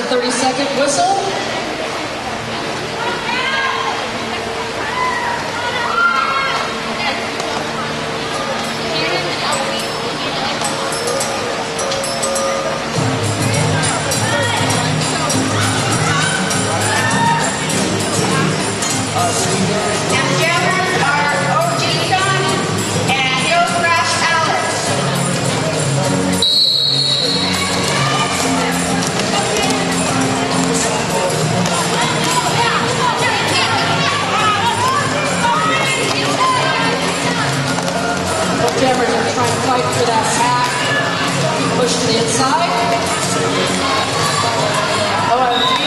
30-second whistle. Jammers are trying to fight for that pack. Push to the inside. OMG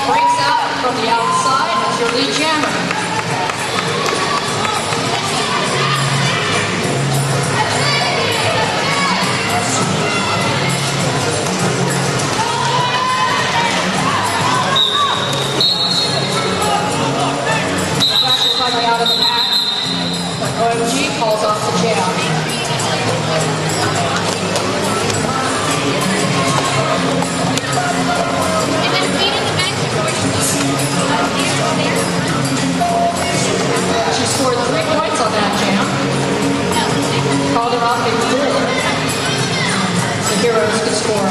breaks out from the outside as your lead jammer. Flash is finally out of the pack, but OMG calls off the jam. She scored 3 points on that jam. Called her off in 4. The Heroes could score.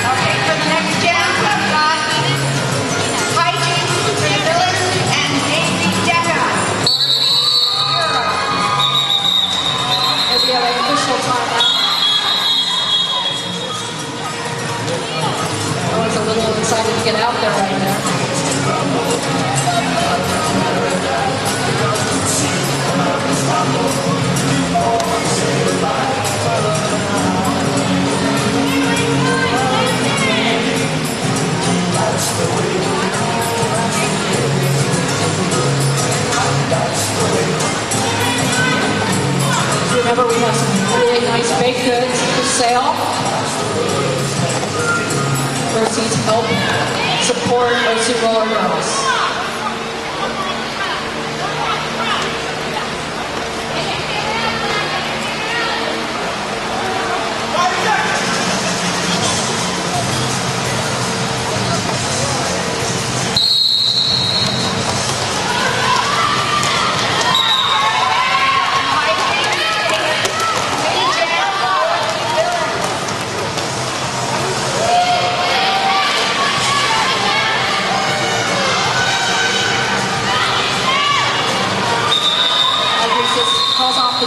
Okay, for the next jam, we've got Hygiene for the Villains and Daisy Decca. As we have an official timeout. Everyone's a little excited to get out there right now. Remember, we have some really nice baked goods for sale. Proceeds help support OC Roller Girls.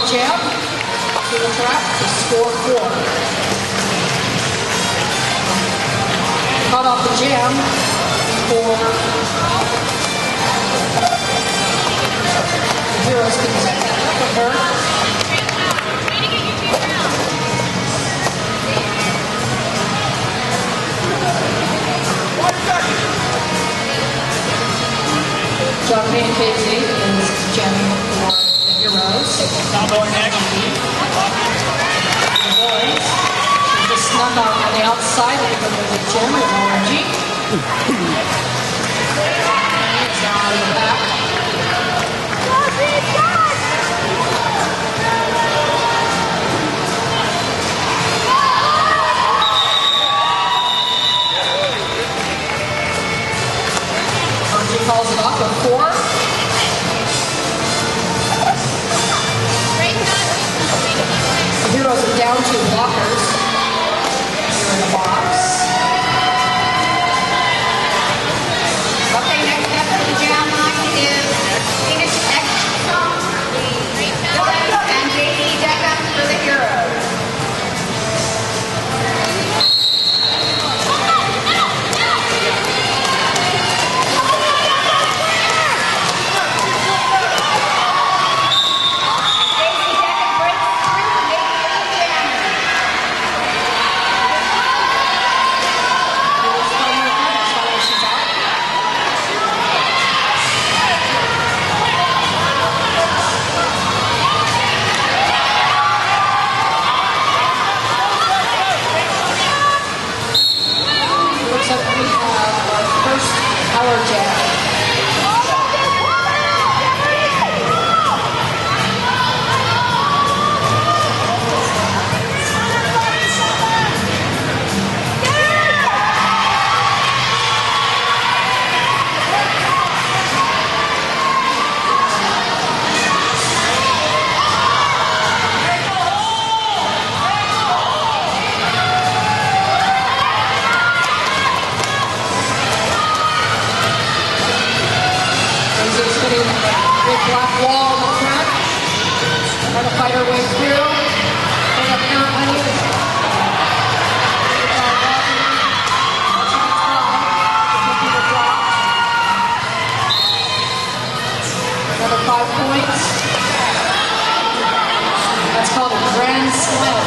Jam to the track to score 4. Caught off the jam for the Heroes can take that from her. John Payne Casey is jamming for the Heroes. Cowboy next. The boys, she just snuck out on the outside because there's a jam with ORG. It's now out of the back. ORG calls it off at 4. The Heroes are down 2 blockers here in the box. Okay, next up on the jam line is Phoenix X Villains and Daisy Decca for the Heroes. their way through. They have count unusual. Another 5 points. That's called a grand slam.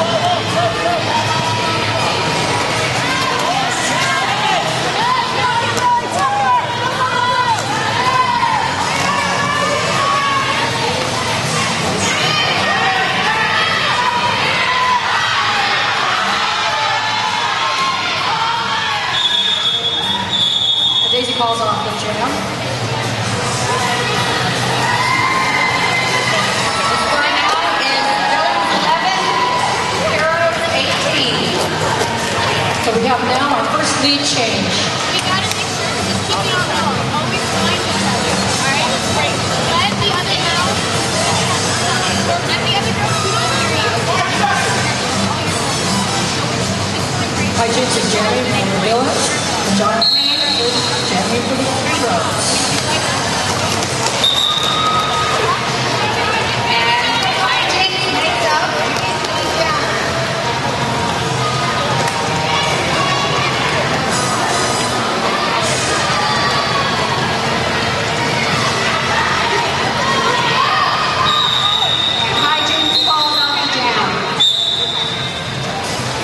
Daisy calls off the jam. The score now is Villains 11, Heroes 18. So we have now our first lead change. We gotta make sure to just keep it on level. Always find each other. Alright? Great. Let the other girl. Let the other girl hear you. Hi, James and Jeremy from the Villains. John is Jeremy for the Heroes. And Hijinks makes up the jammer. And Hijinks falls off the jam.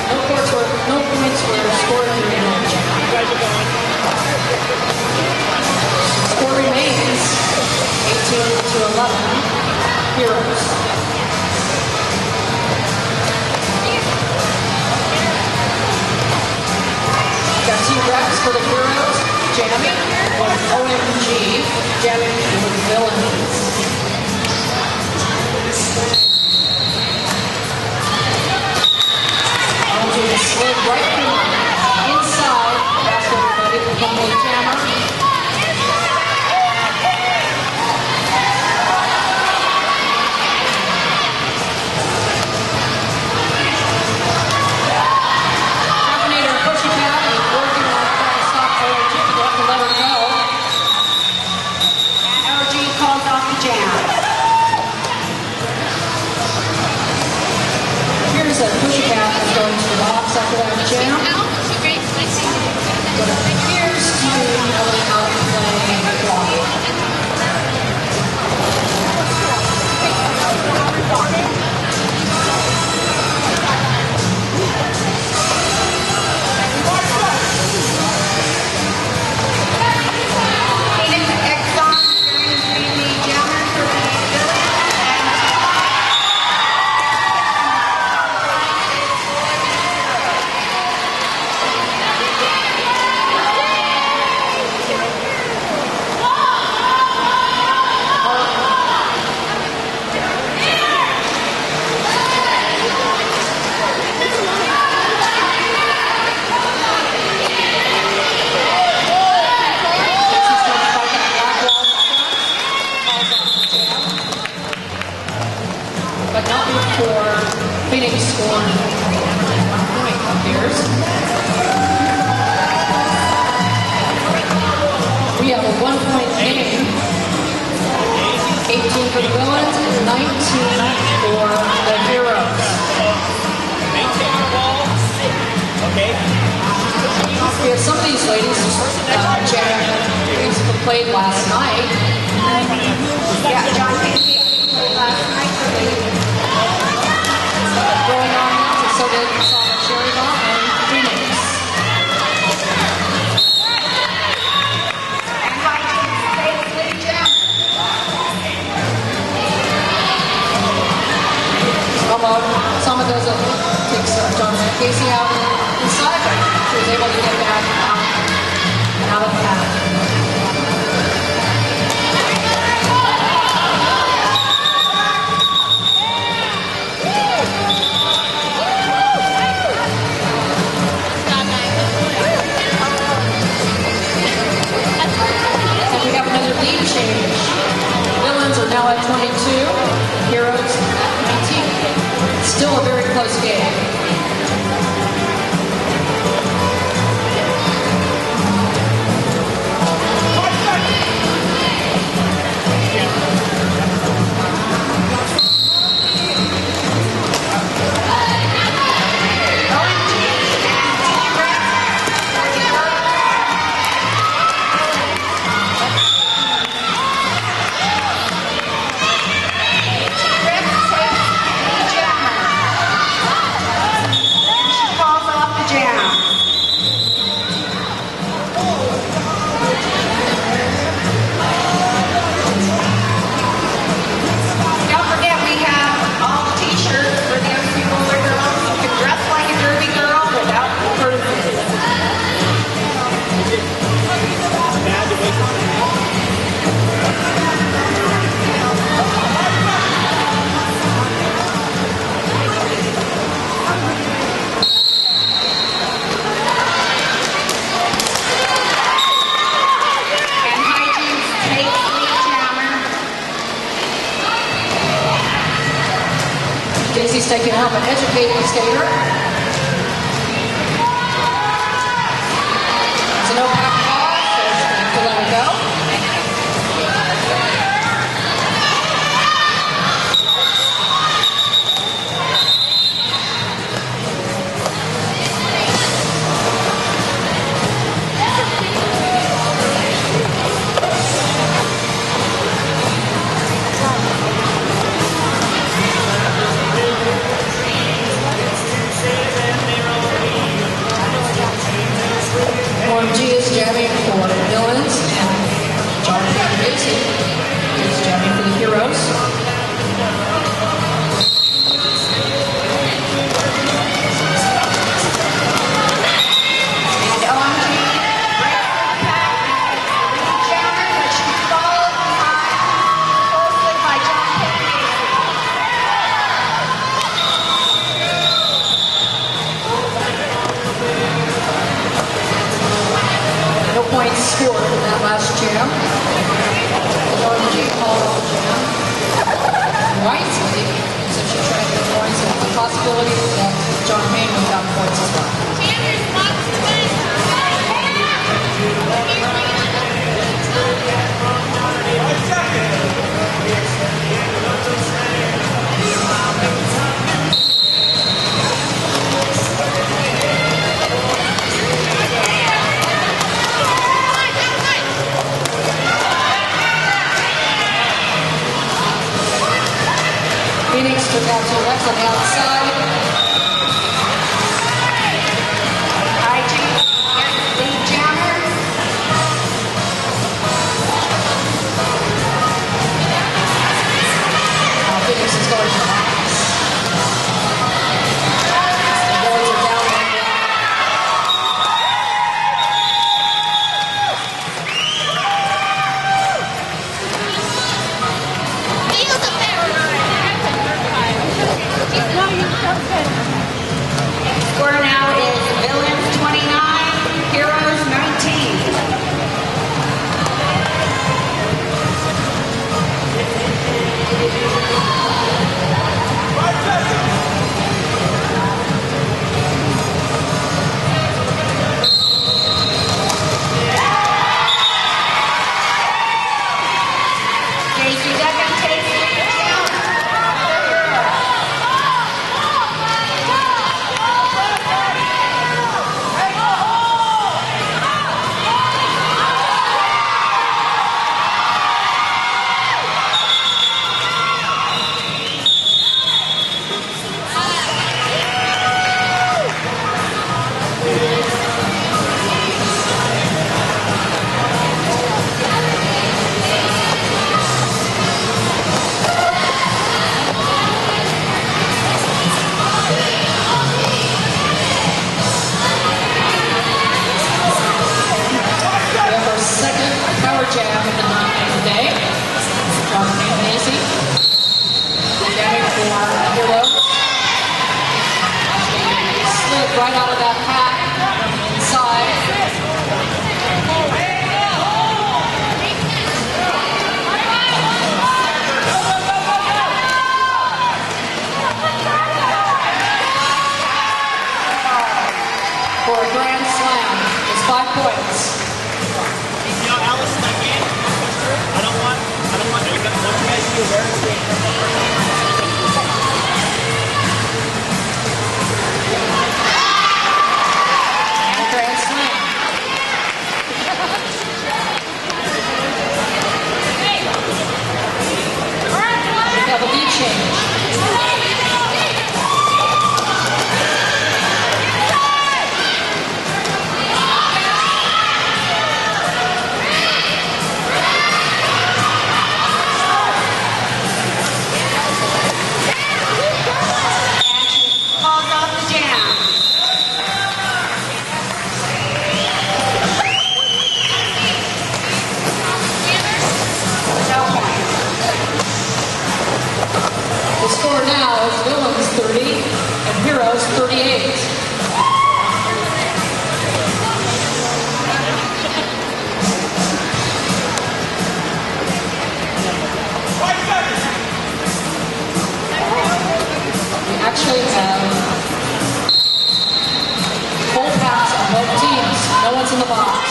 No points were scored during the jam. Score remains 18-11. Heroes. Got T-Rex for the Heroes, jamming, with OMG, jamming with Villains. OMG slid right through inside, past everybody, become a jammer. Here's a pussycat that's going to the box after that jam. But it appears to be knowing how to play block. Phoenix Exxon is going to be the jammer for the Villains But not before Phoenix scored 1 point, it appears. We have a 1-point game. 18 for the Villains and 19 for the Heroes. Maintain the ball. Okay. We have some of these ladies who played last night. Yeah, John Casey played last night for the Going on now, so did Cherry Bomb and Phoenix. and Hijinks takes the jammer. Sama does it, takes John Casey out inside, but she was able to get back out of the path. And we have another lead change. Villains are now at 22, Heroes at 19. Still a very close game. Daisy's taking help and educating the skater. There's a no back ball, so she's going to have to let her go. OMG is jamming for the villains, and John Daisy is jamming for the heroes. And OMG breaks the pack and makes the lead jammer, but she's followed behind closely by John No points scored in that last jam. OMG called off the jam wisely, so she tried to get points, and the possibility that John Payne would have points as well. Tanner's box to win. Phoenix took out to the left on the outside. IG gets lead jammer. Phoenix is going to box. The boys are down there. Feels a bit Score now is Villains 29, Heroes 19. Daisy Deckham takes lead jammer for the Heroes. We have our second power jam of the night today. John Payne Daisy jamming for the heroes. She slid right out of that pack inside. For a grand slam, it's 5 points. You know, Allison, that game, I don't want, we got one guy to do where it's being. And a grand slam. We have a lead change. Calls off the jam. No points. The score now is Villains 30 and Heroes 38. actually have full packs on both teams. No one's in the box.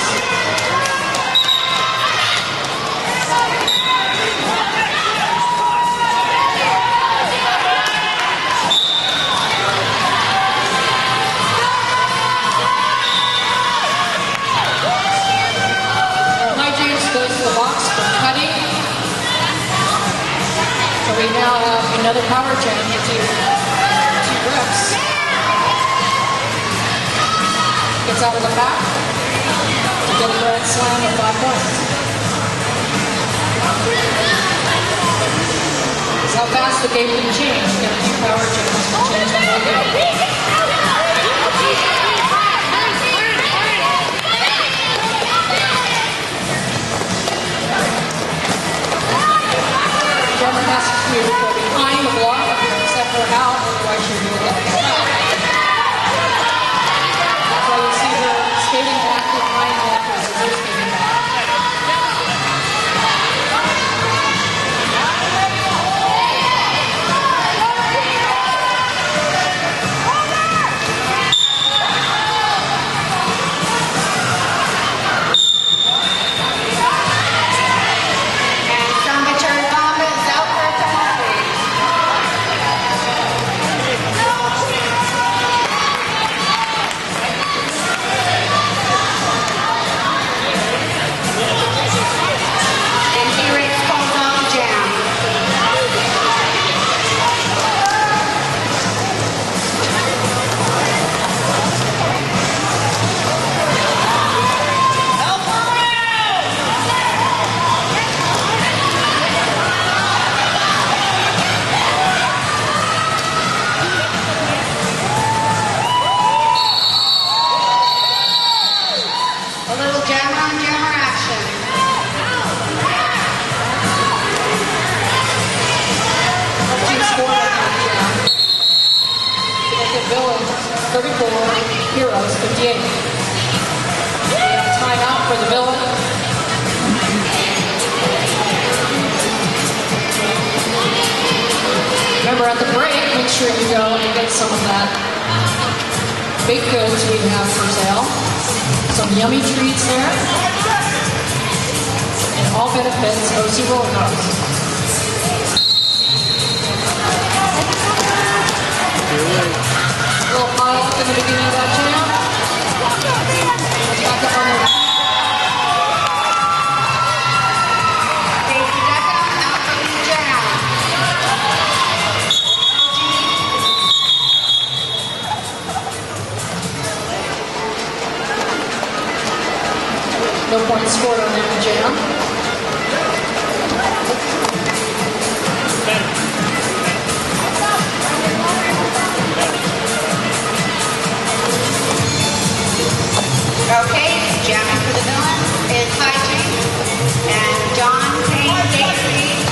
Goes to the box for cutting. So we now have another power jam to do 2 reps. Gets out of the pack to get a grand slam of 5 points. That's how fast the game can change. You got to do power jams to change the whole game. Gemma has to go behind the block, except for out, otherwise she'll do it. That's why you see her skating back behind blockers as they're skating back. Heroes 58. We have a timeout for the villain. Remember, at the break, make sure you go and get some of that baked goods we have for sale. Some yummy treats there. And all benefits OC roller coasters. Little pile up in the beginning of that jam. Back up on the Daisy Deckham out from the jam. no points scored on that jam. Okay, jamming for the villain is Hygiene, and John Payne Daisy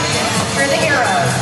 for the heroes.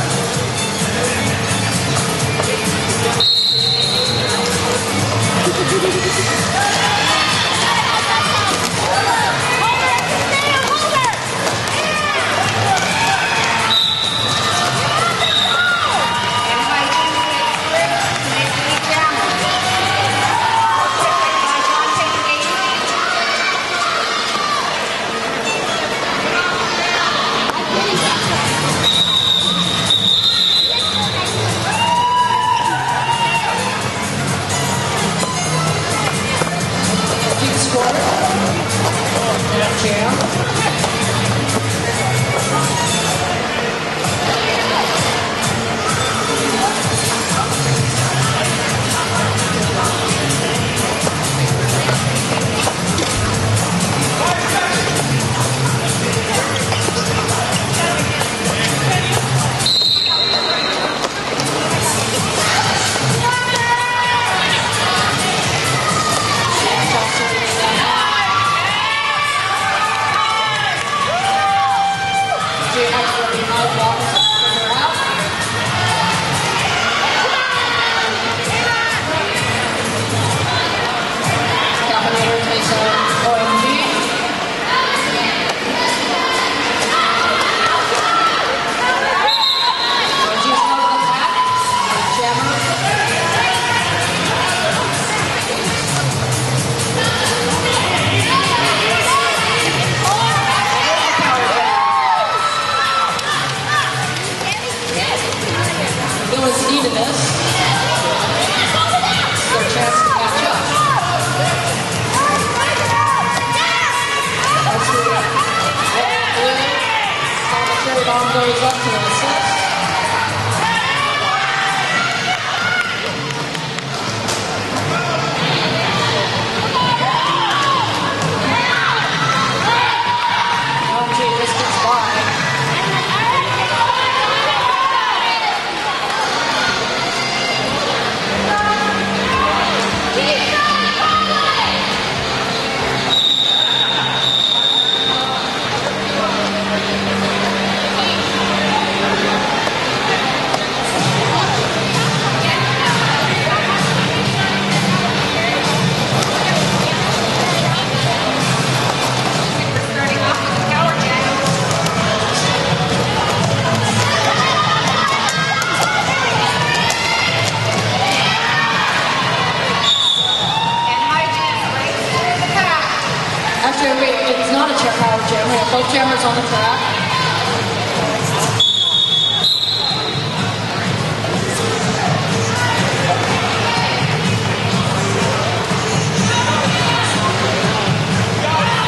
jam. We have both jammers on the track.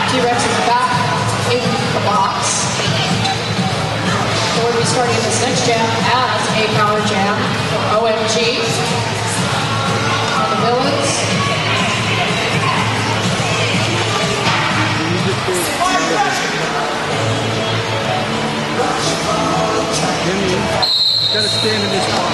T-Rex is back in the box. So we'll be starting this next jam as a power jam for OMG on the villains. Jimmy, you gotta stand in this spot.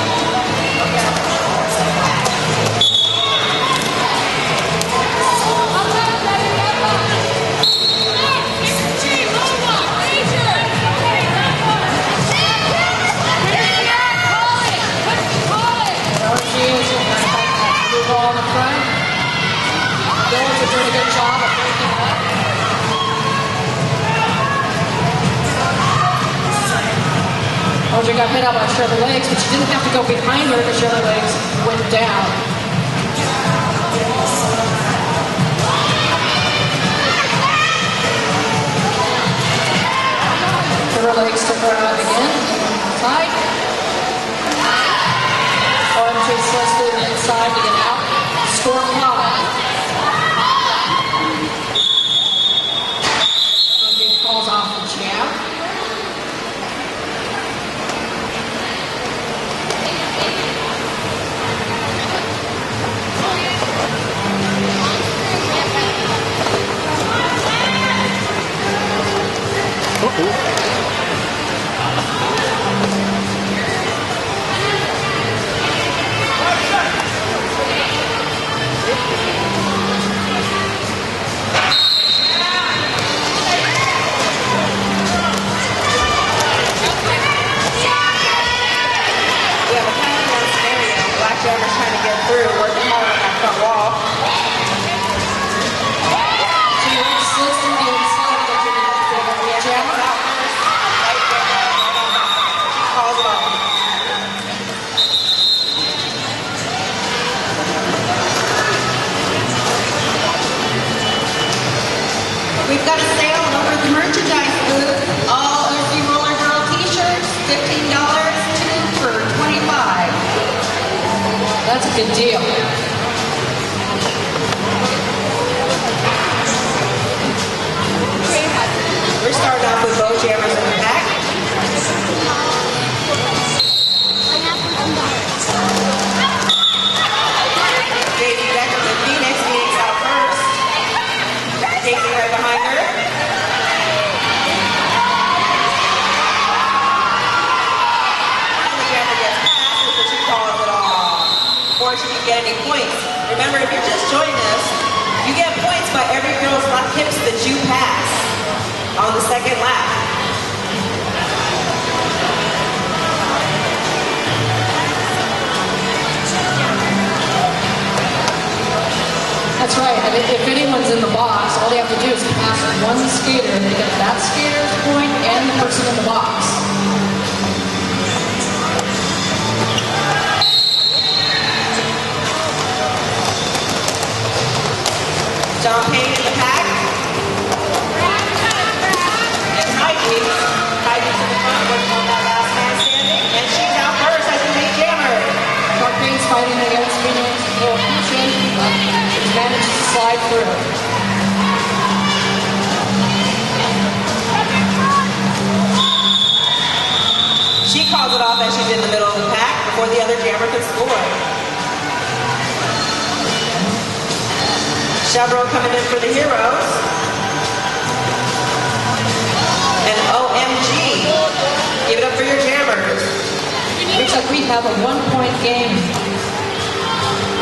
On the front. Villains are doing a good job of breaking it up. OJ got hit out by Shirley Legs, but she didn't have to go behind her because Shirley Legs went down. Shirley Legs took her out again. Side. OMG slips through the inside to get out. Score 5. OMG calls off the jam. Jammers trying to get through, working hard on that front wall. T-Rex slips through the inside to get to the jammer. Out first, right there, right on top. She calls it off. We've got a sale over at the merchandise booth. All OC Roller Girl t-shirts, $15, 2 for $25. That's a good deal. We're starting off with both jammers in the back. Daisy Decker with Phoenix. Phoenix out first. Daisy right behind her. And the jammer gets past, but she calls it off. Before she can get any points. Remember, if you're just joining us, you get points by every girl's hips that you pass on the second lap. That's right. And if anyone's in the box, all they have to do is pass one skater, and they get that skater's point and the person in the box. John Payne in the pack. And Heidi. Heidi's in the front, working on that last man standing. And she's out first as the lead jammer. John Payne's fighting against Phoenix. He's managed to slide through. She calls it off as she's in the middle of the pack before the other jammer can score. Chevrolet coming in for the Heroes. And OMG. Give it up for your jammers. Looks like we have a 1-point game.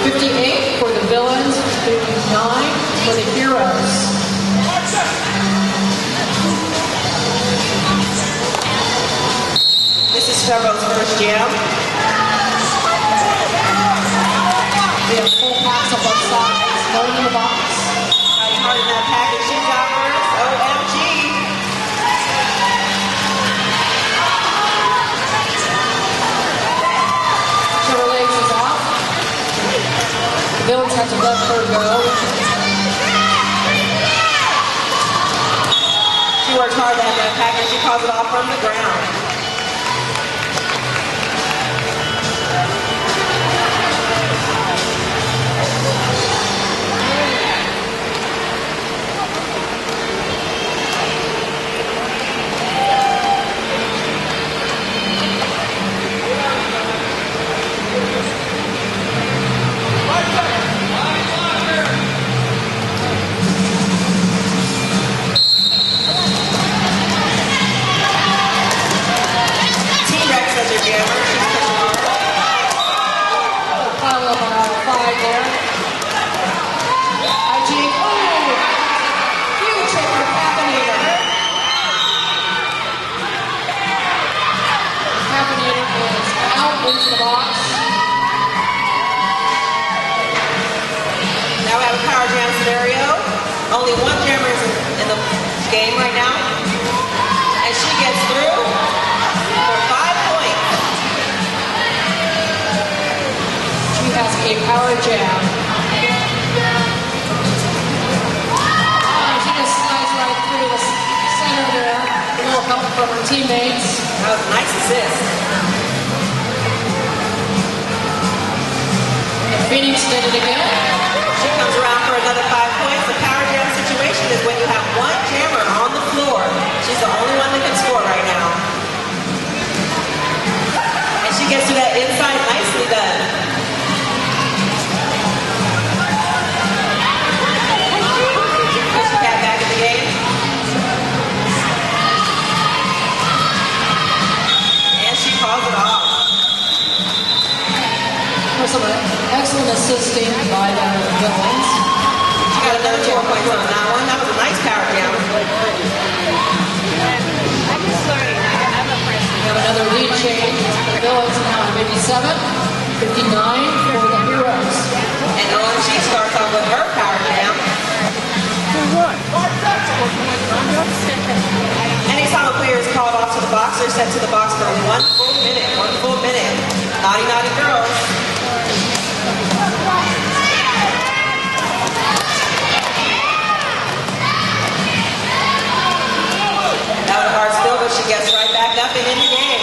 58 for the Villains, 59 for the Heroes. This is Chevrolet's first jam. We have full packs on both sides. No one in the box. Nice hard in that package. She's out first. OMG. Chevrolet is out. The Villains have to let her go. She worked hard at that pack, and she calls it off from the ground. Pile up on aisle 5 there. IG, huge hit for Caffeinator. Caffeinator is out into the box. Now we have a power jam scenario. Only one jammer is in the game right now. And she gets through for 5 points. She has a power jam. She just slides right through the center there. A little help from her teammates. That was a nice assist. And Phoenix did it again. She comes around for another 5 points. The power jam situation is when you have one jammer on the floor. She's the only one that can score right now. And she gets to that inside, nicely done. Pussycat back in the game. And she calls it off. Some excellent assisting by the villains. She got another 4 points on that one. That was a nice power jam. I'm just learning. I'm a freshman. We have another lead change. The villains now at 57, 59 for the Heroes. And OMG starts off with her power jam. Anytime a player is called off to the box, they're sent to the box for 1 full minute. 1 full minute. Naughty, naughty girls. That was a hard spill, but she gets right back up and in the game.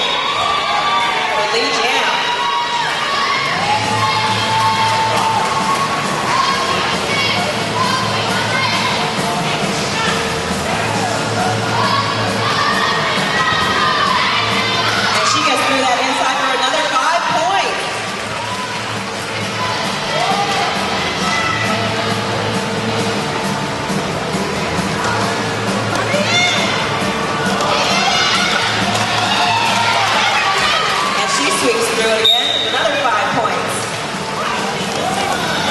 For lead jam. And she gets through that inside for another 5 points. Sweeps through it again, another 5 points.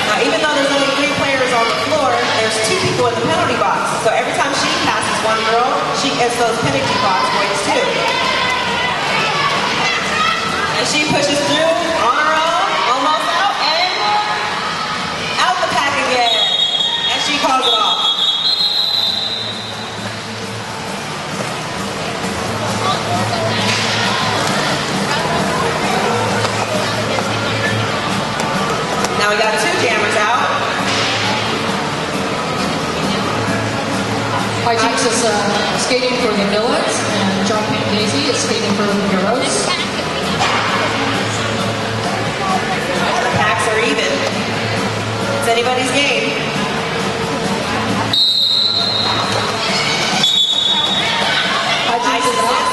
Now, even though there's only 3 players on the floor, there's 2 people in the penalty box. So every time she passes one girl, she gets those penalty box points too. And she pushes through on her own, almost out, and out the pack again. And she calls it off. Now we got 2 jammers out. Hijinks is skating for the villains, and John Payne Daisy is skating for the Heroes. The packs are even. It's anybody's game. Hijinks is out.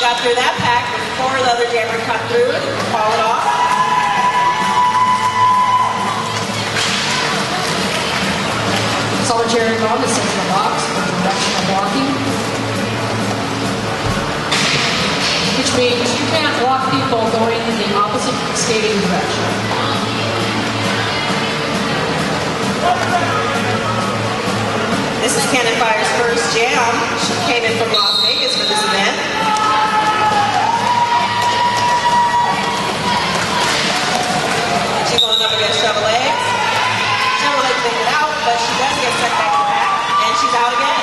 Got through that pack before the other jammer cut through it, call it off. Solitary run is sent to the box for directional blocking, which means you can't block people going in the opposite skating direction. This is Cannon Fire's first jam. She came in from Las Vegas for this event. She's going up against Chevrolet. Chevrolet cleaned it out, but she does get sent back to back, and she's out again.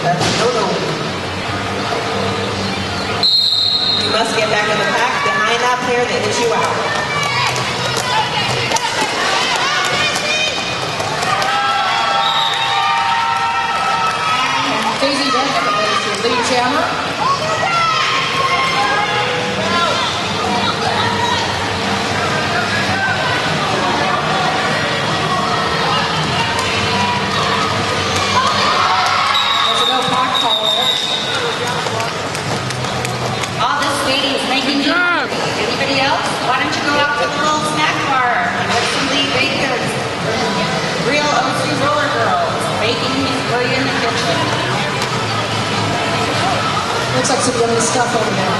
That's a no-no. You must get back in the pack behind that player that hit you out. Daisy Duncan is your lead jammer. There's a no pack call there. All this waiting is making you hungry. Anybody else? Why don't you go out to the little snack bar and get some Lee Bakers? Real OC roller girls baking for you in the kitchen. Looks like some yummy stuff over there.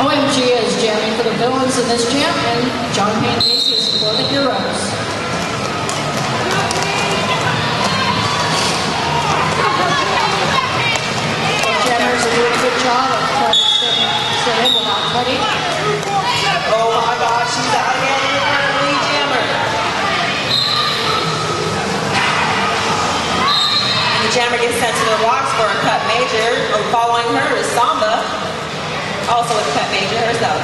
OMG is jamming for the villains in this jam, and John Payne Macy is for the heroes. Jammers are doing a good job of trying to stay in without cutting. Oh my gosh, she's out again in the lead jammer. And the jammer gets sent to the box for a cut major. Following her is Samba, also a cut major herself.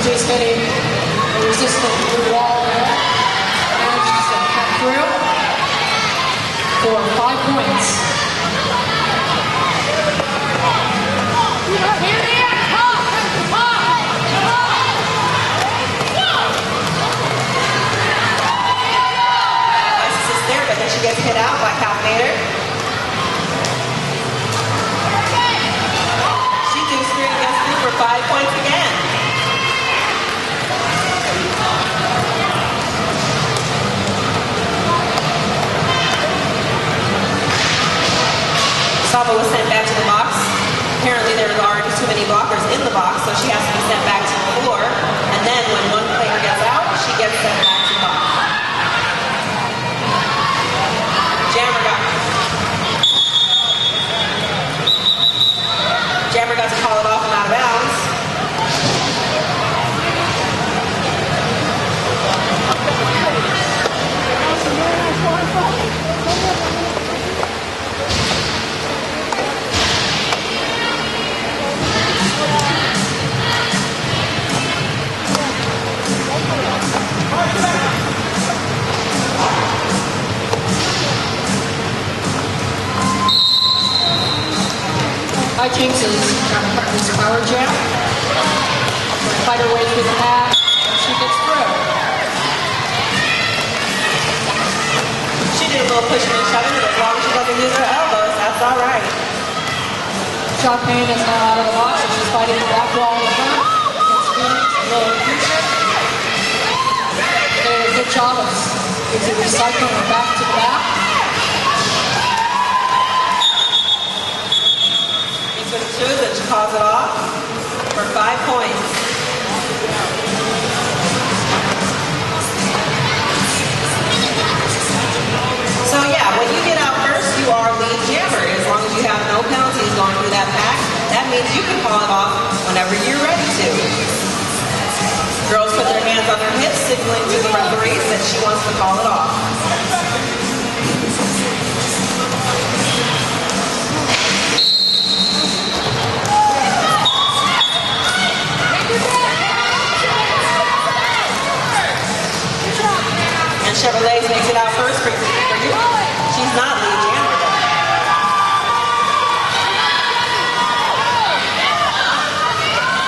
OMG's hitting a resistant blue wall there. Manages to cut through for 5 points. But then she gets hit out by Calmater. She do screen against him for 5 points again. Saba was sent back to the box. Apparently there are already too many blockers in the box, so she has to be sent back to the floor. And then when one player gets out, she gets sent back to the box. Jammer got to call it off and out of bounds. High Jinx is trying to cut this power jam. Fight her way through the pack, and she gets through. She did a little pushing and shoving, but as long as she doesn't use her elbows, that's all right. Sean Payne is now out of the box, and she's fighting the back wall with her. Against Phoenix, low future. They did a good job of recycling her back to the back. And she calls it off for 5 points. So yeah, when you get out first, you are lead jammer. As long as you have no penalties going through that pack, that means you can call it off whenever you're ready to. Girls put their hands on their hips, signaling to the referees that she wants to call it off. And Chevrolet makes it out first for you. She's not lead jammer though.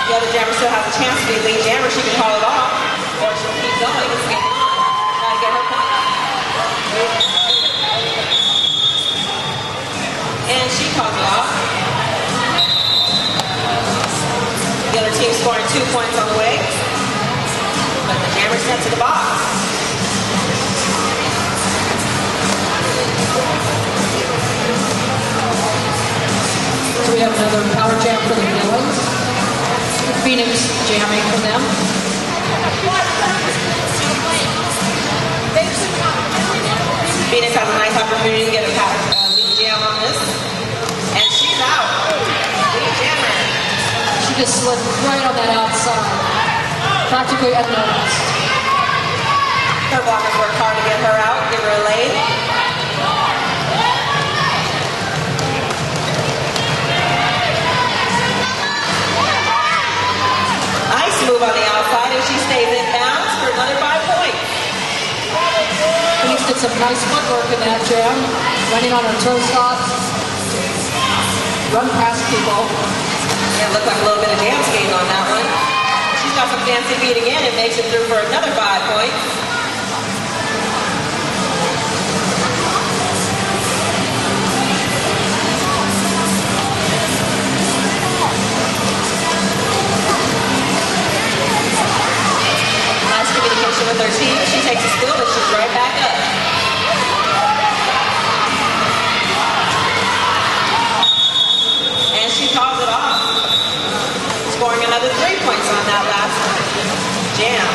The other jammer still has a chance to be lead jammer. She can call it off, or she'll keep going and skate on. Try to get her point. And she calls it off. The other team scoring 2 points on the way. But the jammer's sent to the box. So we have another power jam for the villains. Phoenix jamming for them. Phoenix has a nice opportunity to get a lead jam on this. And she's out. Lead jammer. She just slid right on that outside. practically unnoticed. Her blockers work hard to get her out, give her a lane. Nice move on the outside, and she stays in bounds for another 5 points. Denise did some nice footwork in that jam, running on her toe stops, run past people. Yeah, it looked like a little bit of jam skating on that one. She's got some fancy feet again and makes it through for another 5 points. Nice communication with her team. She takes a steal, but she's right back up. And she calls it off. Scoring another 3 points on that last jam.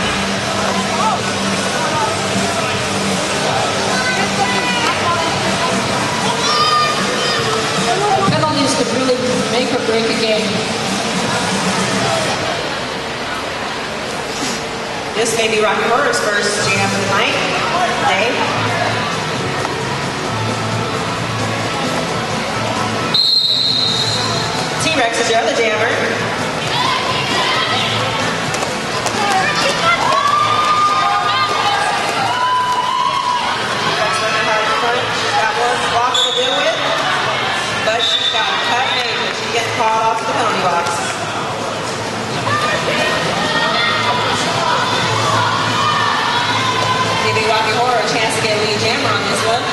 Penalties could really make or break a game. This may be Rocky Horror's first jam of the night. Day. T-Rex is your other jammer. T-Rex learning how to punch. She's got one blocker to deal with, but she's got a cut major. She's getting called off to the penalty box. Giving Rocky Horror a chance to get a lead jammer on this one.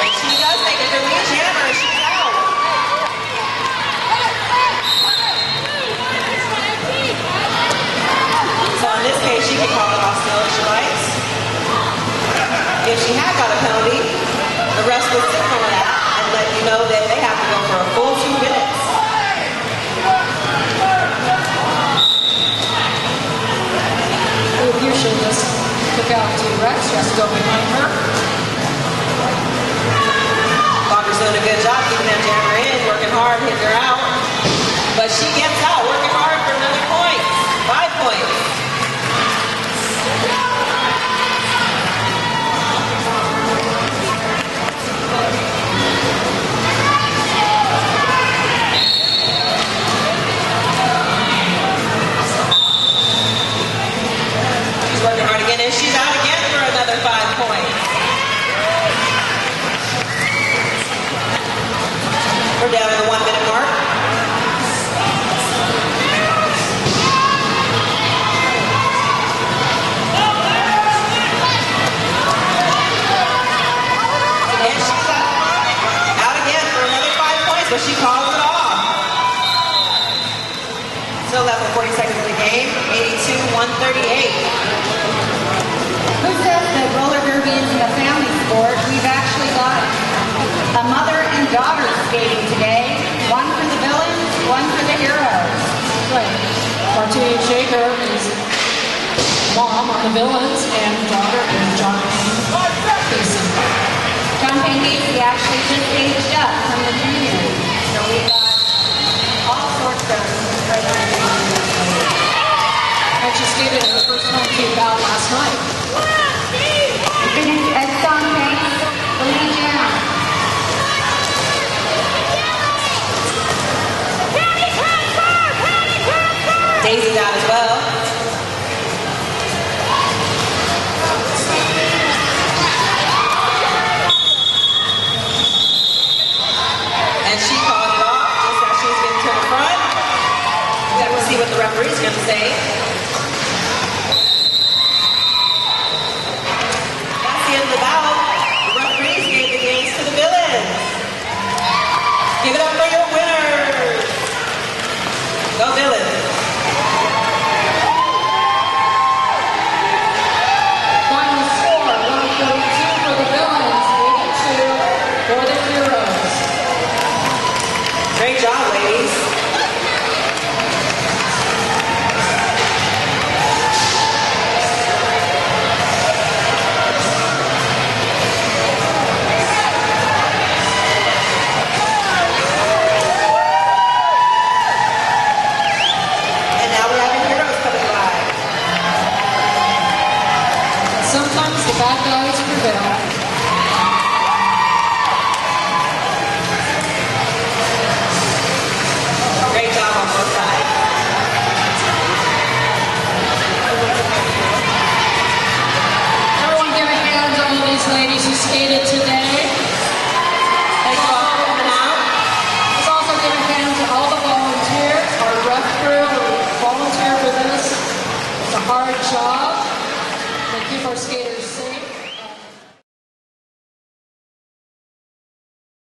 And she does make it her lead jammer. She's out. So in this case, she can call it off still if she likes. If she had got a penalty, the rest would signal that and let you know that they have to go for a full 2 minutes. You should just look out to Rex. She has to go behind her. Walker's doing a good job keeping that jammer in, working hard, hitting her out. But she gets out, working hard for another point. 5 points. She's working hard again, and she's out again for another 5 points. We're down to the 1 minute mark. And she's out again for another 5 points, but she calls it off. Still left with 40 seconds in the game. 82-138. Who says that roller derby isn't a family sport? We've actually got a mother and daughter skating today. One for the villains, one for the heroes. Right. Martina Shaker is mom on the villains and daughter is John Casey. John Payne Casey actually just aged up from the juniors. So we've got all sorts of And she skated in her first home team bout last night. As John Payne, the lead jam. Daisy's out as well. And she called it off just as she was getting to the front. We have to see what the referee's going to say. sometimes the bad guys prevail. Great job on both sides. Everyone give a hand to all these ladies who skated today. Thank you all for coming out. Let's also give a hand to all the volunteers, our ref crew who volunteer for this. It's a hard job. They keep our skaters